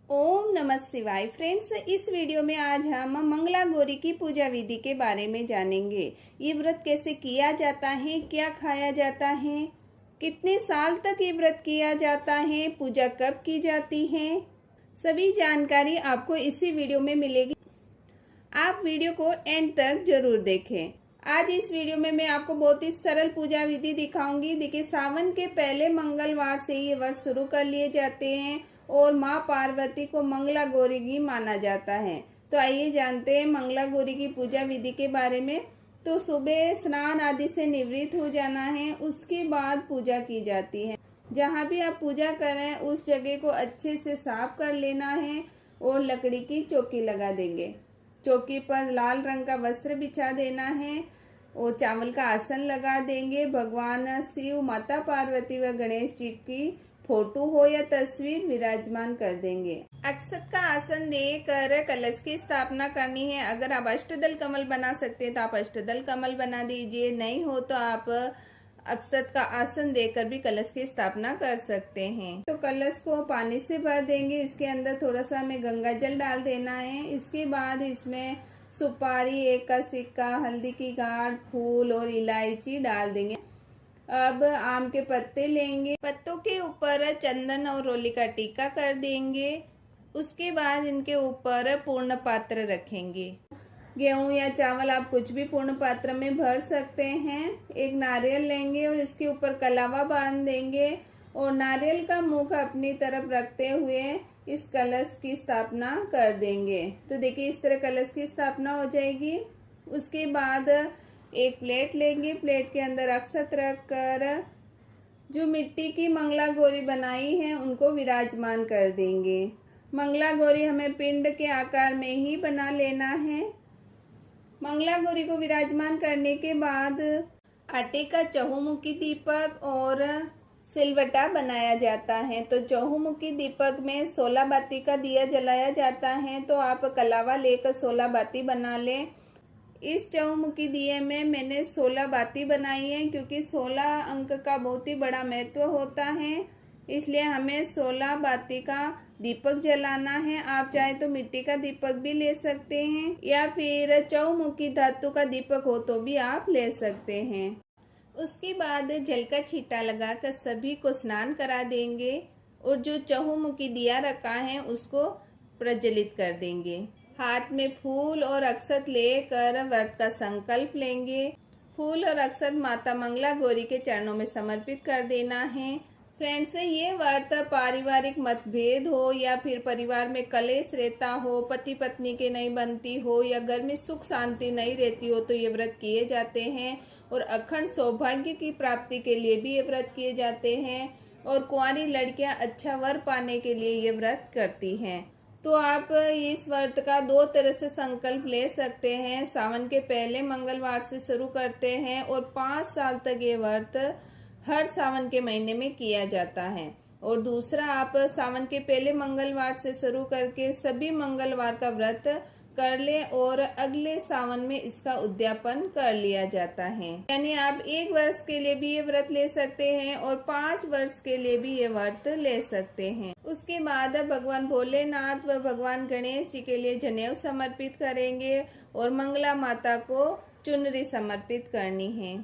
ओम नमः शिवाय। फ्रेंड्स, इस वीडियो में आज हम मंगला गौरी की पूजा विधि के बारे में जानेंगे। ये व्रत कैसे किया जाता है, क्या खाया जाता है, कितने साल तक ये व्रत किया जाता है, पूजा कब की जाती है, सभी जानकारी आपको इसी वीडियो में मिलेगी। आप वीडियो को एंड तक जरूर देखें। आज इस वीडियो में मैं आपको बहुत ही सरल पूजा विधि दिखाऊंगी। देखिए, सावन के पहले मंगलवार से ये व्रत शुरू कर लिए जाते हैं और माँ पार्वती को मंगला गौरी की माना जाता है। तो आइए जानते हैं मंगला गौरी की पूजा विधि के बारे में। तो सुबह स्नान आदि से निवृत्त हो जाना है, उसके बाद पूजा की जाती है। जहाँ भी आप पूजा करें उस जगह को अच्छे से साफ कर लेना है और लकड़ी की चौकी लगा देंगे। चौकी पर लाल रंग का वस्त्र बिछा देना है और चावल का आसन लगा देंगे। भगवान शिव, माता पार्वती व गणेश जी की फोटो हो या तस्वीर विराजमान कर देंगे। अक्षत का आसन देकर कलश की स्थापना करनी है। अगर आप अष्टदल कमल बना सकते हैं तो आप अष्टदल कमल बना दीजिए, नहीं हो तो आप अक्षत का आसन देकर भी कलश की स्थापना कर सकते हैं। तो कलश को पानी से भर देंगे। इसके अंदर थोड़ा सा हमें गंगा जल डाल देना है। इसके बाद इसमें सुपारी, एक का सिक्का, हल्दी की गांठ, फूल और इलायची डाल देंगे। अब आम के पत्ते लेंगे, पत्तों के ऊपर चंदन और रोली का टीका कर देंगे। उसके बाद इनके ऊपर पूर्ण पात्र रखेंगे। गेहूं या चावल आप कुछ भी पूर्ण पात्र में भर सकते हैं। एक नारियल लेंगे और इसके ऊपर कलावा बांध देंगे और नारियल का मुख अपनी तरफ रखते हुए इस कलश की स्थापना कर देंगे। तो देखिए, इस तरह कलश की स्थापना हो जाएगी। उसके बाद एक प्लेट लेंगे, प्लेट के अंदर अक्षत रखकर जो मिट्टी की मंगला गौरी बनाई है उनको विराजमान कर देंगे। मंगला गौरी हमें पिंड के आकार में ही बना लेना है। मंगला गौरी को विराजमान करने के बाद आटे का चहुमुखी दीपक और सिलवटा बनाया जाता है। तो चहुमुखी दीपक में 16 बाती का दिया जलाया जाता है। तो आप कलावा लेकर 16 बाती बना लें। इस चहुमुखी दिए में मैंने 16 बाती बनाई है, क्योंकि 16 अंक का बहुत ही बड़ा महत्व होता है, इसलिए हमें 16 बाती का दीपक जलाना है। आप चाहे तो मिट्टी का दीपक भी ले सकते हैं या फिर चहुमुखी धातु का दीपक हो तो भी आप ले सकते हैं। उसके बाद जल का छींटा लगाकर सभी को स्नान करा देंगे और जो चहुमुखी दिया रखा है उसको प्रज्वलित कर देंगे। हाथ में फूल और अक्षत लेकर व्रत का संकल्प लेंगे। फूल और अक्षत माता मंगला गौरी के चरणों में समर्पित कर देना है। फ्रेंड्स, ये व्रत पारिवारिक मतभेद हो या फिर परिवार में कलेश रहता हो, पति पत्नी के नहीं बनती हो या घर में सुख शांति नहीं रहती हो तो ये व्रत किए जाते हैं। और अखंड सौभाग्य की प्राप्ति के लिए भी ये व्रत किए जाते हैं। और कुंवारी लड़कियां अच्छा वर पाने के लिए ये व्रत करती हैं। तो आप इस व्रत का 2 तरह से संकल्प ले सकते हैं। सावन के पहले मंगलवार से शुरू करते हैं और 5 साल तक ये व्रत हर सावन के महीने में किया जाता है। और दूसरा, आप सावन के पहले मंगलवार से शुरू करके सभी मंगलवार का व्रत कर ले और अगले सावन में इसका उद्यापन कर लिया जाता है। यानी आप 1 वर्ष के लिए भी ये व्रत ले सकते हैं और 5 वर्ष के लिए भी ये व्रत ले सकते हैं। उसके बाद भगवान भोलेनाथ व भगवान गणेश जी के लिए जनेऊ समर्पित करेंगे और मंगला माता को चुनरी समर्पित करनी है।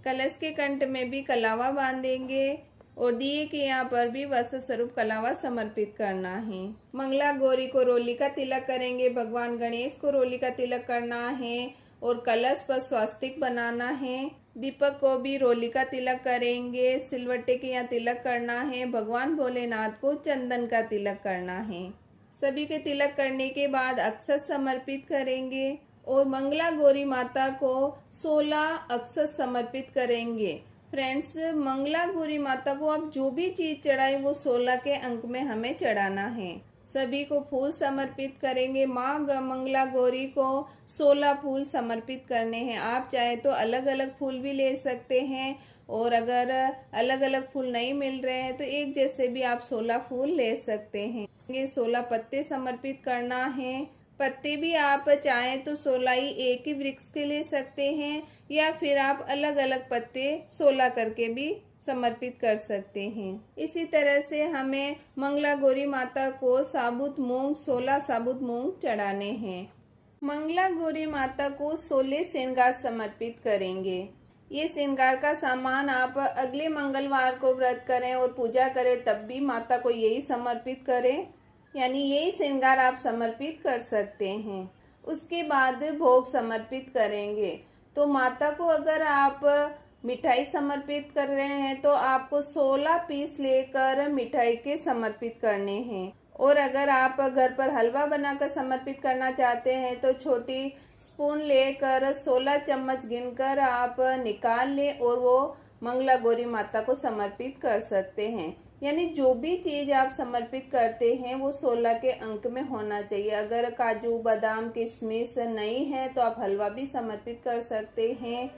कलश के कंठ में भी कलावा बांधेंगे और दिए के यहाँ पर भी वस्त्र स्वरूप कलावा समर्पित करना है। मंगला गौरी को रोली का तिलक करेंगे, भगवान गणेश को रोली का तिलक करना है और कलश पर स्वास्तिक बनाना है। दीपक को भी रोली का तिलक करेंगे, सिलवट्टे के यहाँ तिलक करना है। भगवान भोलेनाथ को चंदन का तिलक करना है। सभी के तिलक करने के बाद अक्षत समर्पित करेंगे और मंगला गौरी माता को 16 अक्षत समर्पित करेंगे। फ्रेंड्स, मंगला गौरी माता को आप जो भी चीज चढ़ाए वो 16 के अंक में हमें चढ़ाना है। सभी को फूल समर्पित करेंगे। माँ मंगला गौरी को 16 फूल समर्पित करने हैं। आप चाहे तो अलग अलग फूल भी ले सकते हैं और अगर अलग अलग फूल नहीं मिल रहे हैं तो एक जैसे भी आप 16 फूल ले सकते हैं। ये 16 पत्ते समर्पित करना है। पत्ते भी आप चाहें तो 16 ही एक ही वृक्ष के ले सकते हैं या फिर आप अलग अलग पत्ते 16 करके भी समर्पित कर सकते हैं। इसी तरह से हमें मंगला गौरी माता को साबुत मूंग 16 साबुत मूंग चढ़ाने हैं। मंगला गौरी माता को 16 श्रृंगार समर्पित करेंगे। ये श्रृंगार का सामान आप अगले मंगलवार को व्रत करें और पूजा करें तब भी माता को यही समर्पित करें, यानी यही श्रृंगार आप समर्पित कर सकते हैं। उसके बाद भोग समर्पित करेंगे। तो माता को अगर आप मिठाई समर्पित कर रहे हैं तो आपको 16 पीस लेकर मिठाई के समर्पित करने हैं। और अगर आप घर पर हलवा बनाकर समर्पित करना चाहते हैं तो छोटी स्पून लेकर 16 चम्मच गिनकर आप निकाल लें और वो मंगला गौरी माता को समर्पित कर सकते हैं। यानी जो भी चीज आप समर्पित करते हैं वो 16 के अंक में होना चाहिए। अगर काजू बादाम किशमिश नहीं है तो आप हलवा भी समर्पित कर सकते हैं।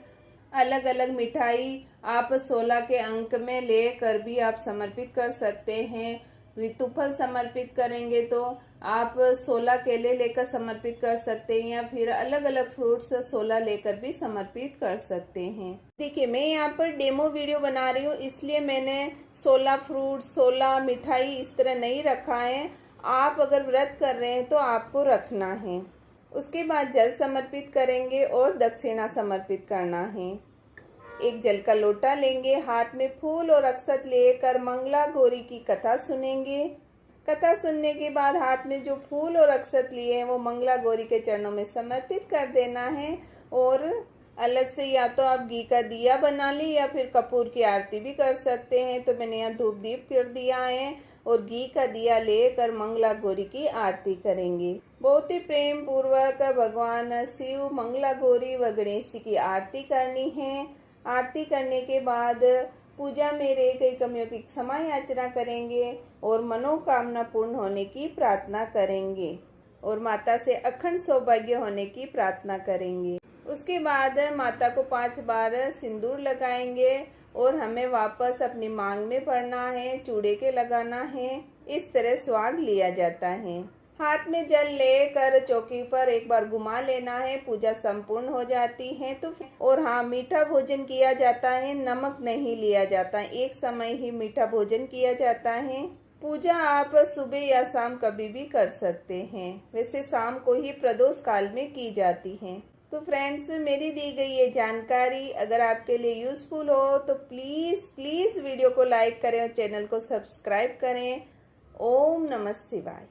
अलग अलग मिठाई आप 16 के अंक में लेकर भी आप समर्पित कर सकते हैं। ऋतुफल समर्पित करेंगे तो आप 16 केले लेकर समर्पित कर सकते हैं या फिर अलग अलग फ्रूट्स 16 लेकर भी समर्पित कर सकते हैं। देखिए मैं यहाँ पर डेमो वीडियो बना रही हूँ, इसलिए मैंने 16 फ्रूट 16 मिठाई इस तरह नहीं रखा है। आप अगर व्रत कर रहे हैं तो आपको रखना है। उसके बाद जल समर्पित करेंगे और दक्षिणा समर्पित करना है। एक जल का लोटा लेंगे, हाथ में फूल और अक्षत लेकर मंगला गौरी की कथा सुनेंगे। कथा सुनने के बाद हाथ में जो फूल और अक्षत लिए हैं वो मंगला गौरी के चरणों में समर्पित कर देना है। और अलग से या तो आप घी का दिया बना ली या फिर कपूर की आरती भी कर सकते हैं। तो मैंने यहाँ धूप दीप कर दिया है और घी का दिया लेकर मंगला गौरी की आरती करेंगे। बहुत ही प्रेम पूर्वक भगवान शिव, मंगला गौरी व गणेश जी की आरती करनी है। आरती करने के बाद पूजा में रह गई कमियों की क्षमा याचना करेंगे और मनोकामना पूर्ण होने की प्रार्थना करेंगे और माता से अखंड सौभाग्य होने की प्रार्थना करेंगे। उसके बाद माता को 5 बार सिंदूर लगाएंगे और हमें वापस अपनी मांग में भरना है, चूड़े के लगाना है। इस तरह स्वाग लिया जाता है। हाथ में जल लेकर चौकी पर एक बार घुमा लेना है, पूजा संपूर्ण हो जाती है। तो और हाँ, मीठा भोजन किया जाता है, नमक नहीं लिया जाता। एक समय ही मीठा भोजन किया जाता है। पूजा आप सुबह या शाम कभी भी कर सकते हैं। वैसे शाम को ही प्रदोष काल में की जाती है। तो फ्रेंड्स, मेरी दी गई ये जानकारी अगर आपके लिए यूजफुल हो तो प्लीज वीडियो को लाइक करें और चैनल को सब्सक्राइब करें। ओम नमः शिवाय।